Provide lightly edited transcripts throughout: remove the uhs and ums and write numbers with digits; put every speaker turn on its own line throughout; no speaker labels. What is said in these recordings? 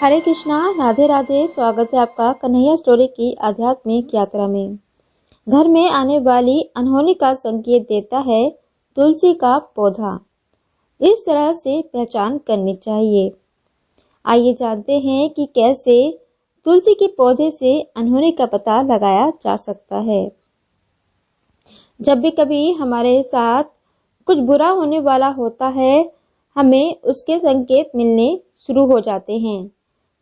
हरे कृष्णा, राधे राधे। स्वागत है आपका कन्हैया स्टोरी की आध्यात्मिक यात्रा में। घर में आने वाली अनहोनी का संकेत देता है तुलसी का पौधा। इस तरह से पहचान करनी चाहिए। आइए जानते हैं कि कैसे तुलसी के पौधे से अनहोनी का पता लगाया जा सकता है। जब भी कभी हमारे साथ कुछ बुरा होने वाला होता है, हमें उसके संकेत मिलने शुरू हो जाते हैं।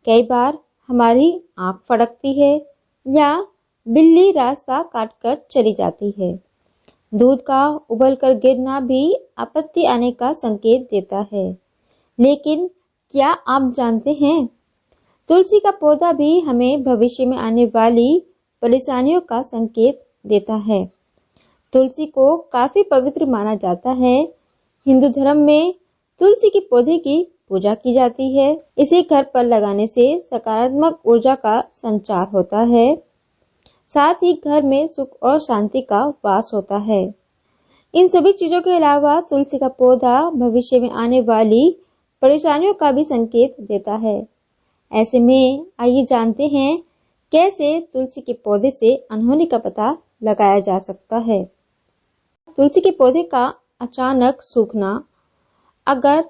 कई बार हमारी आंख फड़कती है या बिल्ली रास्ता काटकर चली जाती है। दूध का उबलकर गिरना भी आपत्ति आने का संकेत देता है। लेकिन क्या आप जानते हैं, तुलसी का पौधा भी हमें भविष्य में आने वाली परेशानियों का संकेत देता है। तुलसी को काफी पवित्र माना जाता है। हिंदू धर्म में तुलसी के पौधे की पूजा की जाती है। इसे घर पर लगाने से सकारात्मक ऊर्जा का संचार होता है। साथ ही घर में सुख और शांति का वास होता है। इन सभी चीजों के अलावा तुलसी का पौधा भविष्य में आने वाली परेशानियों का भी संकेत देता है। ऐसे में आइए जानते हैं कैसे तुलसी के पौधे से अनहोनी का पता लगाया जा सकता है। तुलसी के पौधे का अचानक सूखना। अगर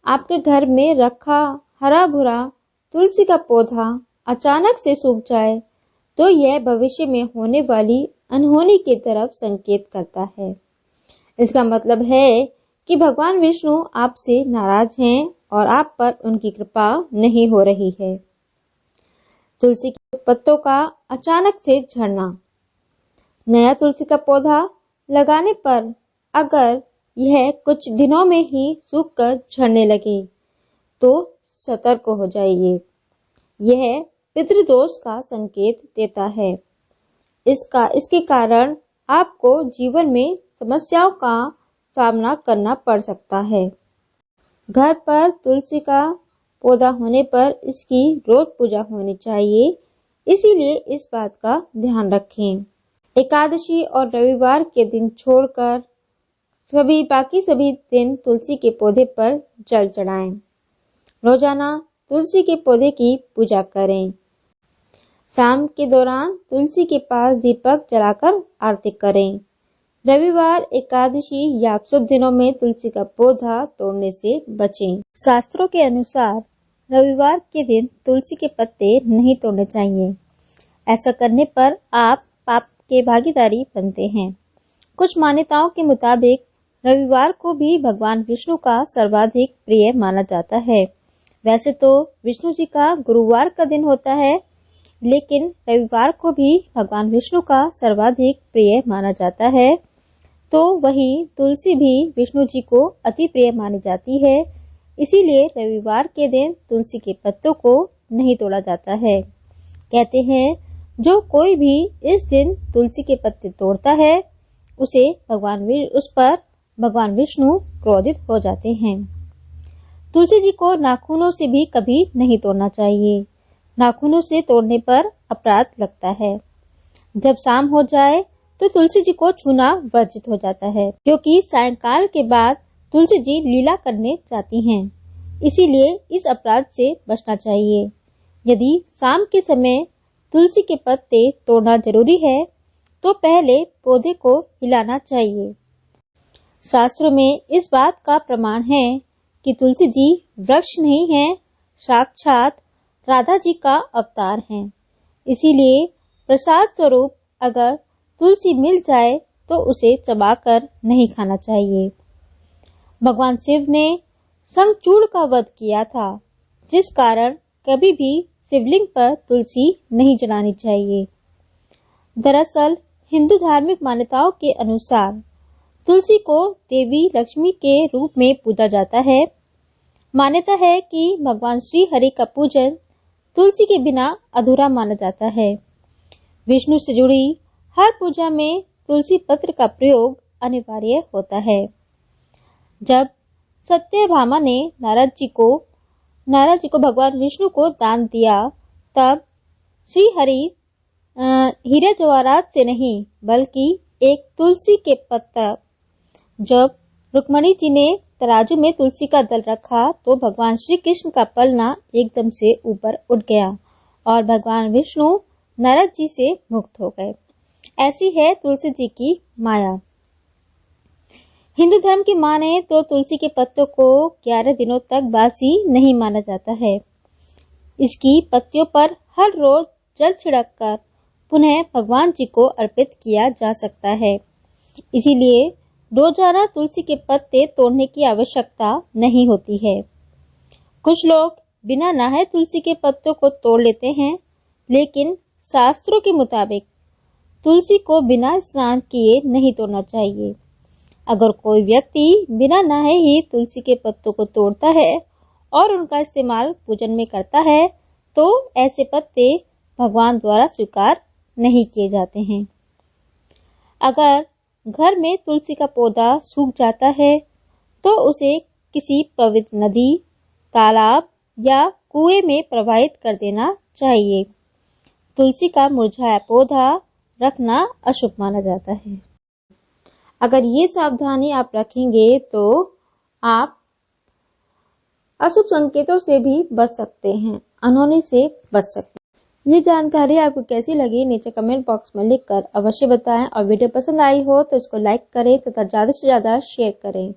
आपके घर में रखा हरा भरा तुलसी का पौधा अचानक से सूख जाए तो यह भविष्य में होने वाली अनहोनी की तरफ संकेत करता है। इसका मतलब है कि भगवान विष्णु आपसे नाराज हैं और आप पर उनकी कृपा नहीं हो रही है। तुलसी के पत्तों का अचानक से झड़ना। नया तुलसी का पौधा लगाने पर अगर यह कुछ दिनों में ही सूखकर झड़ने लगे तो सतर्क हो जाइए। यह पितृदोष का संकेत देता है। इसके कारण आपको जीवन में समस्याओं का सामना करना पड़ सकता है। घर पर तुलसी का पौधा होने पर इसकी रोज पूजा होनी चाहिए, इसीलिए इस बात का ध्यान रखें। एकादशी और रविवार के दिन छोड़कर बाकी सभी दिन तुलसी के पौधे पर जल चढ़ाएं। रोजाना तुलसी के पौधे की पूजा करें। शाम के दौरान तुलसी के पास दीपक जलाकर आरती करें। रविवार, एकादशी या शुभ दिनों में तुलसी का पौधा तोड़ने से बचें। शास्त्रों के अनुसार रविवार के दिन तुलसी के पत्ते नहीं तोड़ने चाहिए। ऐसा करने पर आप पाप के भागीदारी बनते हैं। कुछ मान्यताओं के मुताबिक रविवार को भी भगवान विष्णु का सर्वाधिक प्रिय माना जाता है। वैसे तो विष्णु जी का गुरुवार का दिन होता है, लेकिन रविवार को भी भगवान विष्णु का सर्वाधिक प्रिय माना जाता है। तो वही तुलसी भी विष्णु जी को अति प्रिय मानी जाती है, इसीलिए रविवार के दिन तुलसी के पत्तों को नहीं तोड़ा जाता है। कहते हैं जो कोई भी इस दिन तुलसी के पत्ते तोड़ता है उस पर भगवान विष्णु क्रोधित हो जाते हैं। तुलसी जी को नाखूनों से भी कभी नहीं तोड़ना चाहिए। नाखूनों से तोड़ने पर अपराध लगता है। जब शाम हो जाए तो तुलसी जी को छूना वर्जित हो जाता है, क्योंकि सायंकाल के बाद तुलसी जी लीला करने जाती हैं। इसीलिए इस अपराध से बचना चाहिए। यदि शाम के समय तुलसी के पत्ते तोड़ना जरूरी है तो पहले पौधे को हिलाना चाहिए। शास्त्रों में इस बात का प्रमाण है कि तुलसी जी वृक्ष नहीं है, साक्षात राधा जी का अवतार हैं। इसीलिए प्रसाद स्वरूप अगर तुलसी मिल जाए तो उसे चबाकर नहीं खाना चाहिए। भगवान शिव ने शंखचूड़ का वध किया था, जिस कारण कभी भी शिवलिंग पर तुलसी नहीं चढ़ानी चाहिए। दरअसल हिंदू धार्मिक मान्यताओं के अनुसार तुलसी को देवी लक्ष्मी के रूप में पूजा जाता है। मान्यता है कि भगवान श्री हरि का पूजन तुलसी के बिना अधूरा माना जाता है। विष्णु से जुड़ी हर पूजा में तुलसी पत्र का प्रयोग अनिवार्य होता है। जब सत्यभामा ने नारद जी को भगवान विष्णु को दान दिया, तब श्री हरि हीरे जवाहरात से नहीं बल्कि एक तुलसी के पत्ता जब रुक्मणी जी ने तराजू में तुलसी का दल रखा तो भगवान श्री कृष्ण का पलना एकदम से ऊपर उठ गया और भगवान विष्णु नारद जी से मुक्त हो गए। ऐसी है तुलसी जी की माया। हिंदू धर्म की माने तो तुलसी के पत्तों को 11 दिनों तक बासी नहीं माना जाता है। इसकी पत्तियों पर हर रोज जल छिड़ककर पुनः भगवान जी को अर्पित किया जा सकता है। इसीलिए रोजाना तुलसी के पत्ते तोड़ने की आवश्यकता नहीं होती है। कुछ लोग बिना नहाए तुलसी के पत्तों को तोड़ लेते हैं, लेकिन शास्त्रों के मुताबिक तुलसी को बिना स्नान किए नहीं तोड़ना चाहिए। अगर कोई व्यक्ति बिना नहाए ही तुलसी के पत्तों को तोड़ता है और उनका इस्तेमाल पूजन में करता है, तो ऐसे पत्ते भगवान द्वारा स्वीकार नहीं किए जाते हैं। अगर घर में तुलसी का पौधा सूख जाता है तो उसे किसी पवित्र नदी, तालाब या कुएं में प्रवाहित कर देना चाहिए। तुलसी का मुरझाया पौधा रखना अशुभ माना जाता है। अगर ये सावधानी आप रखेंगे तो आप अशुभ संकेतों से भी बच सकते हैं, अनहोनी से बच सकते हैं। ये जानकारी आपको कैसी लगी नीचे कमेंट बॉक्स में लिखकर अवश्य बताएं और वीडियो पसंद आई हो तो इसको लाइक करें तथा ज्यादा से ज्यादा शेयर करें।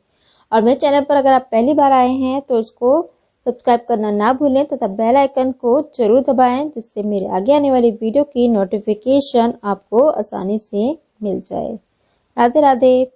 और मेरे चैनल पर अगर आप पहली बार आए हैं तो इसको सब्सक्राइब करना ना भूलें तथा बेल आइकन को जरूर दबाएं, जिससे मेरे आगे आने वाली वीडियो की नोटिफिकेशन आपको आसानी से मिल जाए। राधे राधे।